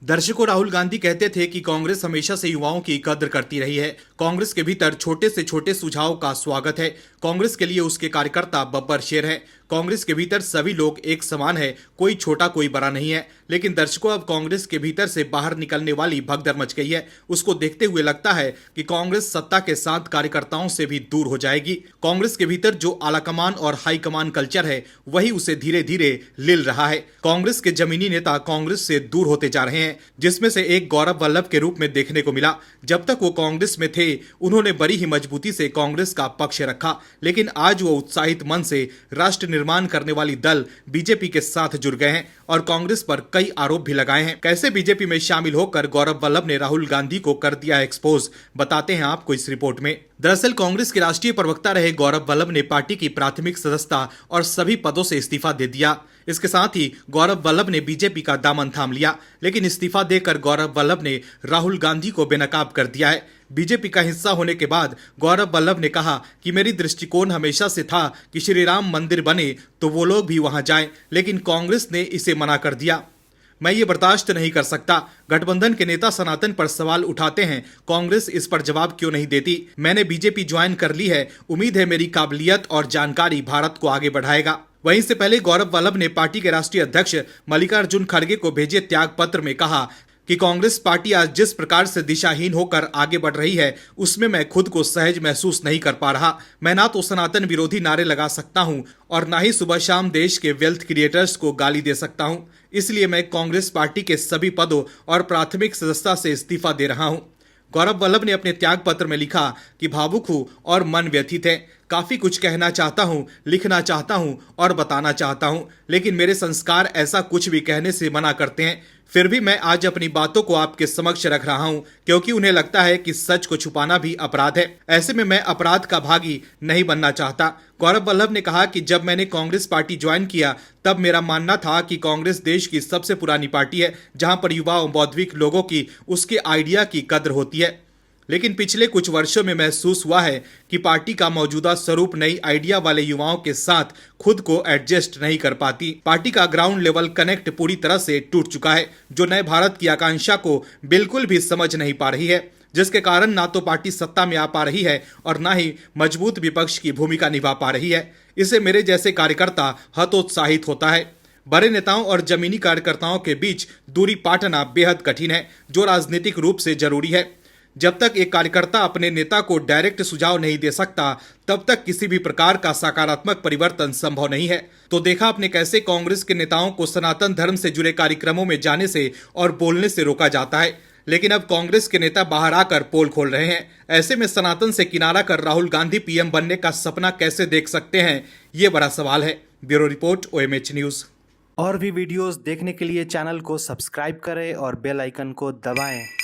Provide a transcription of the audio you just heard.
दर्शकों, राहुल गांधी कहते थे कि कांग्रेस हमेशा से युवाओं की कद्र करती रही है। कांग्रेस के भीतर छोटे से छोटे सुझाव का स्वागत है। कांग्रेस के लिए उसके कार्यकर्ता बब्बर शेर है। कांग्रेस के भीतर सभी लोग एक समान है, कोई छोटा कोई बड़ा नहीं है। लेकिन दर्शकों, अब कांग्रेस के भीतर से बाहर निकलने वाली भगदड़ मच गई है। उसको देखते हुए लगता है कि कांग्रेस सत्ता के साथ कार्यकर्ताओं से भी दूर हो जाएगी। कांग्रेस के भीतर जो आलाकमान और हाईकमान कल्चर है, वही उसे धीरे धीरे लिल रहा है। कांग्रेस के जमीनी नेता कांग्रेस से दूर होते जा रहे हैं, जिसमें से एक गौरव वल्लभ के रूप में देखने को मिला। जब तक वो कांग्रेस में थे, उन्होंने बड़ी ही मजबूती से कांग्रेस का पक्ष रखा, लेकिन आज वो उत्साहित मन से राष्ट्र निर्माण करने वाली दल बीजेपी के साथ जुड़ गए हैं और कांग्रेस पर कई आरोप भी लगाए हैं। कैसे बीजेपी में शामिल होकर गौरव वल्लभ ने राहुल गांधी को कर दिया एक्सपोज, बताते हैं आपको इस रिपोर्ट में। दरअसल कांग्रेस के राष्ट्रीय प्रवक्ता रहे गौरव वल्लभ ने पार्टी की प्राथमिक सदस्यता और सभी पदों से इस्तीफा दे दिया। इसके साथ ही गौरव वल्लभ ने बीजेपी का दामन थाम लिया, लेकिन इस्तीफा देकर गौरव वल्लभ ने राहुल गांधी को बेनकाब कर दिया है। बीजेपी का हिस्सा होने के बाद गौरव वल्लभ ने कहा कि मेरी दृष्टिकोण हमेशा से था कि श्री राम मंदिर बने तो वो लोग भी वहां जाएं, लेकिन कांग्रेस ने इसे मना कर दिया। मैं ये बर्दाश्त नहीं कर सकता। गठबंधन के नेता सनातन पर सवाल उठाते हैं, कांग्रेस इस पर जवाब क्यों नहीं देती? मैंने बीजेपी ज्वाइन कर ली है, उम्मीद है मेरी काबिलियत और जानकारी भारत को आगे बढ़ाएगा। वहीं से पहले गौरव वल्लभ ने पार्टी के राष्ट्रीय अध्यक्ष मल्लिकार्जुन खड़गे को भेजे त्याग पत्र में कहा कि कांग्रेस पार्टी आज जिस प्रकार से दिशाहीन होकर आगे बढ़ रही है, उसमें मैं खुद को सहज महसूस नहीं कर पा रहा। मैं ना तो सनातन विरोधी नारे लगा सकता हूं और ना ही सुबह शाम देश के वेल्थ क्रिएटर्स को गाली दे सकता हूं। इसलिए मैं कांग्रेस पार्टी के सभी पदों और प्राथमिक सदस्यता से इस्तीफा दे रहा हूं। गौरव वल्लभ ने अपने त्याग पत्र में लिखा कि भावुक हूं और मन व्यथित है। काफी कुछ कहना चाहता हूं, लिखना चाहता हूं और बताना चाहता हूं, लेकिन मेरे संस्कार ऐसा कुछ भी कहने से मना करते हैं। फिर भी मैं आज अपनी बातों को आपके समक्ष रख रहा हूं, क्योंकि उन्हें लगता है कि सच को छुपाना भी अपराध है। ऐसे में मैं अपराध का भागी नहीं बनना चाहता। गौरव वल्लभ ने कहा कि जब मैंने कांग्रेस पार्टी ज्वाइन किया, तब मेरा मानना था कि कांग्रेस देश की सबसे पुरानी पार्टी है, जहां पर युवा और बौद्धिक लोगों की उसके आइडिया की कद्र होती है। लेकिन पिछले कुछ वर्षों में महसूस हुआ है कि पार्टी का मौजूदा स्वरूप नई आइडिया वाले युवाओं के साथ खुद को एडजस्ट नहीं कर पाती। पार्टी का ग्राउंड लेवल कनेक्ट पूरी तरह से टूट चुका है, जो नए भारत की आकांक्षा को बिल्कुल भी समझ नहीं पा रही है, जिसके कारण ना तो पार्टी सत्ता में आ पा रही है और ना ही मजबूत विपक्ष की भूमिका निभा पा रही है। इससे मेरे जैसे कार्यकर्ता हतोत्साहित होता है। बड़े नेताओं और जमीनी कार्यकर्ताओं के बीच दूरी पाटना बेहद कठिन है, जो राजनीतिक रूप से जरूरी है। जब तक एक कार्यकर्ता अपने नेता को डायरेक्ट सुझाव नहीं दे सकता, तब तक किसी भी प्रकार का सकारात्मक परिवर्तन संभव नहीं है। तो देखा आपने कैसे कांग्रेस के नेताओं को सनातन धर्म से जुड़े कार्यक्रमों में जाने से और बोलने से रोका जाता है, लेकिन अब कांग्रेस के नेता बाहर आकर पोल खोल रहे हैं। ऐसे में सनातन से किनारा कर राहुल गांधी पीएम बनने का सपना कैसे देख सकते हैं, ये बड़ा सवाल है। Bureau report, OMH news. और भी वीडियोस देखने के लिए चैनल को सब्सक्राइब करें और बेल आइकन को दबाएं।